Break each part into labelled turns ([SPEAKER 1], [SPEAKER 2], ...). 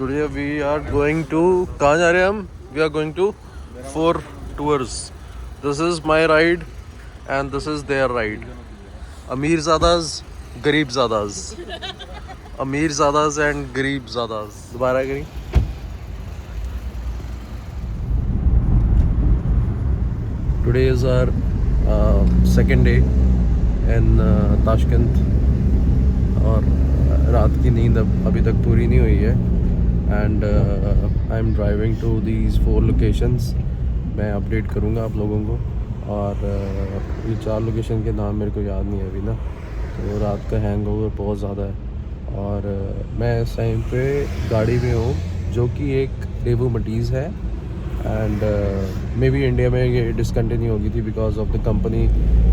[SPEAKER 1] Today we are going to कहाँ जा रहे हैं हम? We are going to 4 tours. This is my ride and this is their ride. Amir Zadas, Garib Zadas. Amir Zadas and Garib Zadas. दोबारा करें. Today is our second day in Tashkent और रात की नींद अभी तक पूरी नहीं हुई है and I am driving to these 4 locations. मैं अपडेट करूँगा आप लोगों को और ये 4 लोकेशन के नाम मेरे को याद नहीं है अभी ना, तो रात का हैंगओवर बहुत ज़्यादा है. और मैं इस टाइम पे गाड़ी में हूँ जो कि एक डेवो मटीज़ है एंड मे बी इंडिया में ये डिसकंटिन्यू होगी थी because of the company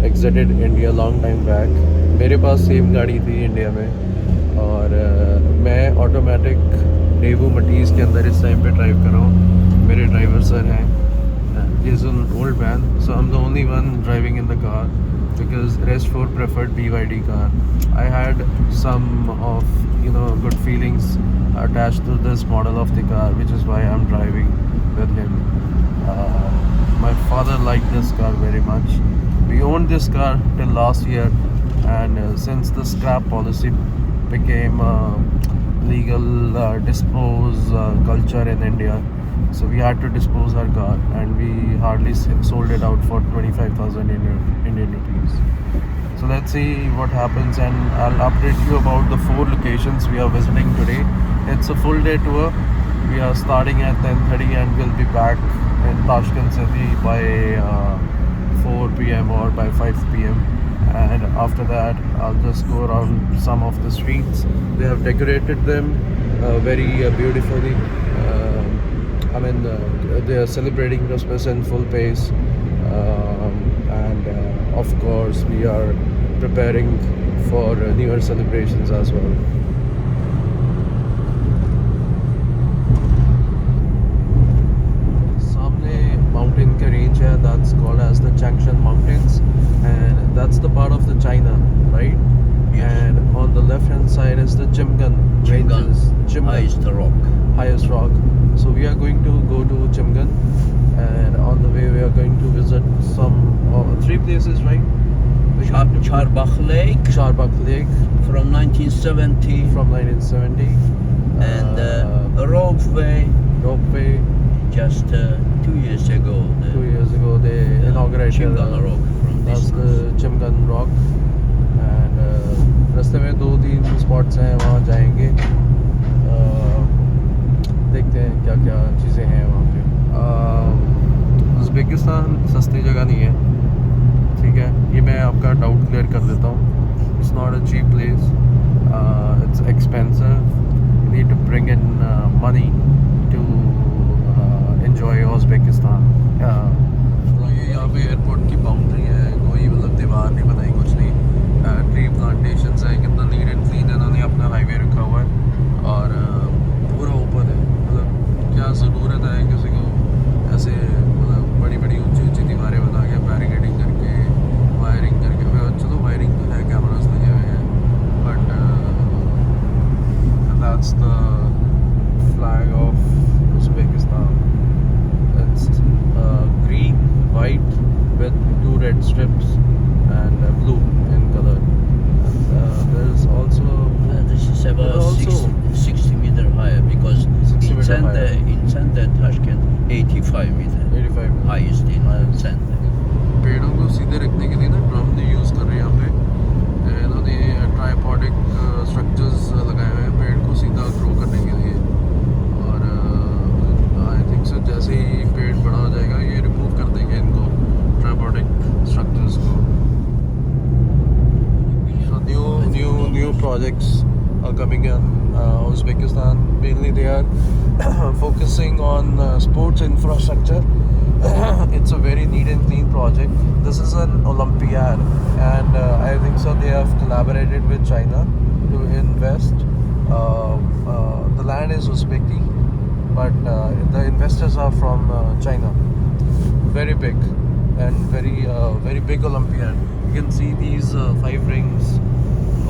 [SPEAKER 1] exerted India long time back. मेरे पास सेम गाड़ी थी इंडिया में और मैं ऑटोमेटिक डेवो मटीज़ के अंदर इस टाइम पे ड्राइव कर रहा हूँ. मेरे ड्राइवर सर हैं, he is an old man, so I'm the only one driving in the car because rest 4 preferred BYD car. I had some of good feelings attached to this model of the car, which is why I'm driving with him. My father liked this car very much. We owned this car till last year and since the scrap policy became legal dispose culture in India, so we had to dispose our car and we hardly sold it out for 25,000 Indian rupees. So let's see what happens and I'll update you about the 4 locations we are visiting today. It's a full day tour. We are starting at 10:30 and we'll be back in Tashkent city by 4 p.m. or by 5 p.m. and after that I'll just go around some of the streets. They have decorated them very beautifully. They are celebrating Christmas in full pace and of course we are preparing for New Year celebrations as well. Samne mountain ka range hai, that's called as the Changshan Mountains and that's the part of the China, right?
[SPEAKER 2] Yes.
[SPEAKER 1] And on the left hand side is the Chimgan ranges. Highest rock. So we are going to go to Chimgan and on the way we are going to visit some 3 places, right?
[SPEAKER 2] Charbakh Lake
[SPEAKER 1] Charbakh Lake
[SPEAKER 2] from 1970
[SPEAKER 1] from 1970
[SPEAKER 2] and ropeway
[SPEAKER 1] just
[SPEAKER 2] 2 years ago.
[SPEAKER 1] 2 years ago they inaugurated
[SPEAKER 2] Chimgan Rock from this.
[SPEAKER 1] that's the Chimgan Rock and रास्ते में 2-3 spots हैं, वहाँ जाएंगे. देखते हैं क्या क्या चीज़ें हैं वहाँ पे. उज़्बेकिस्तान सस्ती जगह नहीं है, ठीक है. ये मैं आपका डाउट क्लियर कर देता हूँ. It's not a cheap place, it's expensive. You need to bring in money to enjoy Uzbekistan. ये यहाँ पे एयरपोर्ट की बाउंड्री है, कोई मतलब दीवार नहीं बनाई, कुछ नहीं. ट्री प्लांटेशंस है, कितना नीट एंड क्लीन है. इन्होंने अपना हाईवे रखा हुआ है और पूरा ओपन है. मतलब क्या ज़रूरत है किसी को ऐसे मतलब बड़ी बड़ी ऊंची ऊंची दीवारें बना के बैरिकेडिंग करके वायरिंग करके. चलो वायरिंग तो है, कैमरास लगे हुए हैं, but that's the flag of Uzbekistan. It's green, white with 2 red strips and blue in color. And there's also
[SPEAKER 2] This is about
[SPEAKER 1] also
[SPEAKER 2] 60 meter higher because
[SPEAKER 1] 60
[SPEAKER 2] in
[SPEAKER 1] meter
[SPEAKER 2] center,
[SPEAKER 1] higher.
[SPEAKER 2] in center Tashkent 85 meter
[SPEAKER 1] 85
[SPEAKER 2] highest in center.
[SPEAKER 1] पेड़ों को सीधे रखने के लिए ना drum ने use कर रहे हैं यहाँ पे. इन्होंने ट्राइपॉडिक स्ट्रक्चर्स लगाए हुए हैं पेड़ को सीधा ग्रो करने के लिए. और आई थिंक सो जैसे ही पेड़ बड़ा हो जाएगा ये रिमूव कर देंगे इनको ट्राइपॉडिक स्ट्रक्चर्स को. So new projects are coming in Uzbekistan. Mainly they are focusing on sports infrastructure. It's a very neat and clean project. This is an Olympiad and I think so they have collaborated with China to invest. The land is Uzbeki but the investors are from China. Very big and very big Olympiad. You can see these 5 rings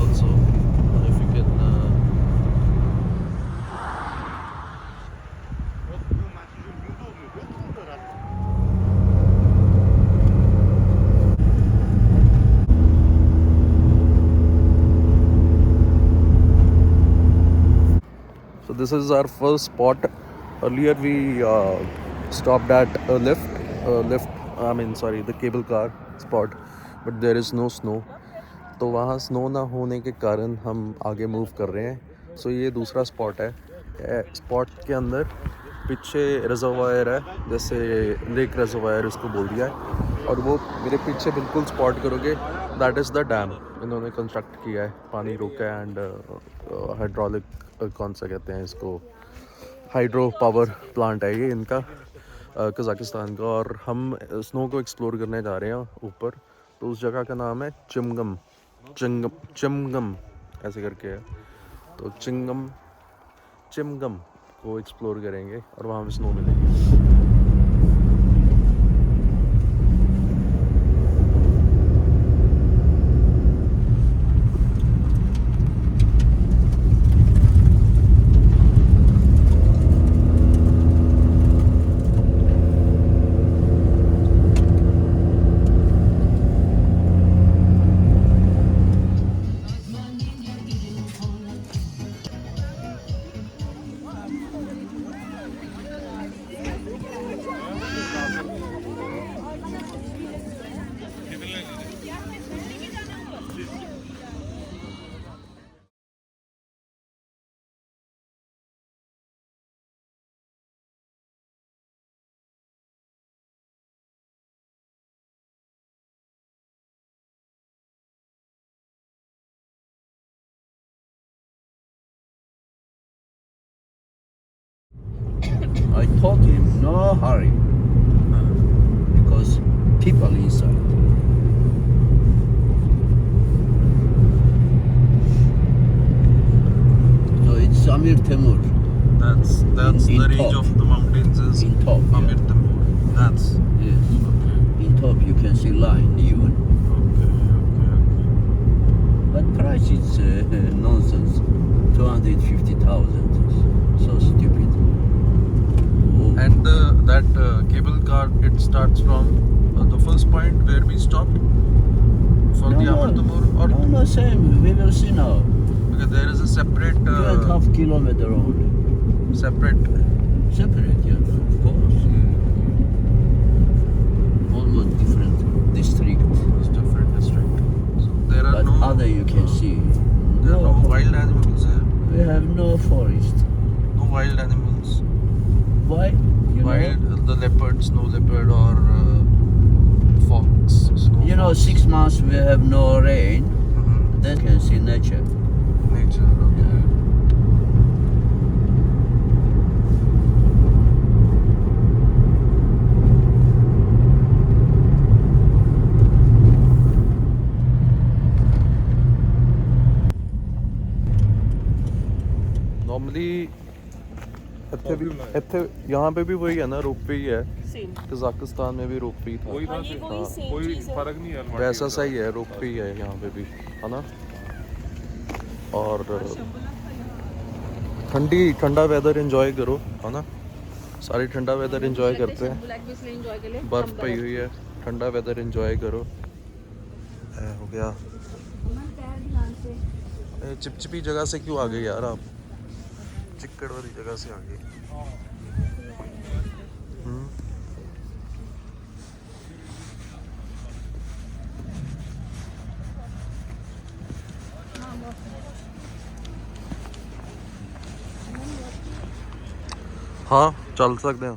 [SPEAKER 1] also if you can this is our first spot. Earlier we stopped at a the cable car spot, but there is no snow. तो वहाँ snow ना होने के कारण हम आगे move कर रहे हैं. सो ये दूसरा स्पॉट है. स्पॉट के अंदर पीछे रिजर्वायर है, जैसे लेक रिजर्वायर इसको बोल दिया है. और वो मेरे पीछे बिल्कुल स्पॉट करोगे, दैट इज़ द डैम. इन्होंने कंस्ट्रक्ट किया है, पानी रोका है. एंड हाइड्रोलिक कौन सा कहते हैं इसको, हाइड्रो पावर प्लांट है ये इनका, कज़ाकिस्तान का. और हम स्नो को एक्सप्लोर करने जा रहे हैं ऊपर. तो उस जगह का नाम है चिमगम ऐसे करके है. तो चिमगम को एक्सप्लोर करेंगे और वहाँ पे स्नो मिलेगी.
[SPEAKER 2] I told him no hurry because people inside. So it's Amir Temur
[SPEAKER 1] That's
[SPEAKER 2] In
[SPEAKER 1] the range
[SPEAKER 2] top.
[SPEAKER 1] of the mountains is
[SPEAKER 2] in top.
[SPEAKER 1] Amir
[SPEAKER 2] Yeah.
[SPEAKER 1] Temur. That's
[SPEAKER 2] Yes.
[SPEAKER 1] okay.
[SPEAKER 2] In top you can see line even.
[SPEAKER 1] Okay.
[SPEAKER 2] But price is nonsense. 250,000. So stupid. Oh.
[SPEAKER 1] And that cable car, it starts from the first point where we stopped for the Amir Temur, or
[SPEAKER 2] no, same. We will see now.
[SPEAKER 1] because there is a separate
[SPEAKER 2] 2.5 kilometer only.
[SPEAKER 1] separate.
[SPEAKER 2] Separate, yeah, of course. Almost different district.
[SPEAKER 1] It's different district. So there are
[SPEAKER 2] But
[SPEAKER 1] no
[SPEAKER 2] other you can see.
[SPEAKER 1] there are no wild animals here.
[SPEAKER 2] We have no forest.
[SPEAKER 1] No wild animals.
[SPEAKER 2] Why? You
[SPEAKER 1] Wild
[SPEAKER 2] know,
[SPEAKER 1] the leopard, snow leopard, or fox. Snow
[SPEAKER 2] you know,
[SPEAKER 1] fox.
[SPEAKER 2] 6 months we have no rain.
[SPEAKER 1] Mhm.
[SPEAKER 2] Then you can see nature.
[SPEAKER 1] Nature. Okay. Normally ਇੱਥੇ यहाँ पे भी वही है ना, ropeway ही है.
[SPEAKER 3] Same
[SPEAKER 1] Kazakhstan में भी रोपवे ही था.
[SPEAKER 3] वही सेम
[SPEAKER 4] कोई
[SPEAKER 3] चीज है.
[SPEAKER 4] फर्क नहीं है अलमाटी
[SPEAKER 1] वैसा
[SPEAKER 4] का।
[SPEAKER 1] सही है, रोपवे ही है यहाँ पे भी, है ना. और ठंडा वेदर एंजॉय करो, है ना. सारे ठंडा वेदर एंजॉय करते हैं.
[SPEAKER 3] ब्लैक बीच ले एंजॉय कर ले.
[SPEAKER 1] बर्फ पई हुई है, ठंडा वेदर एंजॉय करो. हो गया. चिपचिपी जगह से क्यों आ गए यार आप, चिक्कड़ वाली जगह से आ गए. हाँ चल सकते हैं.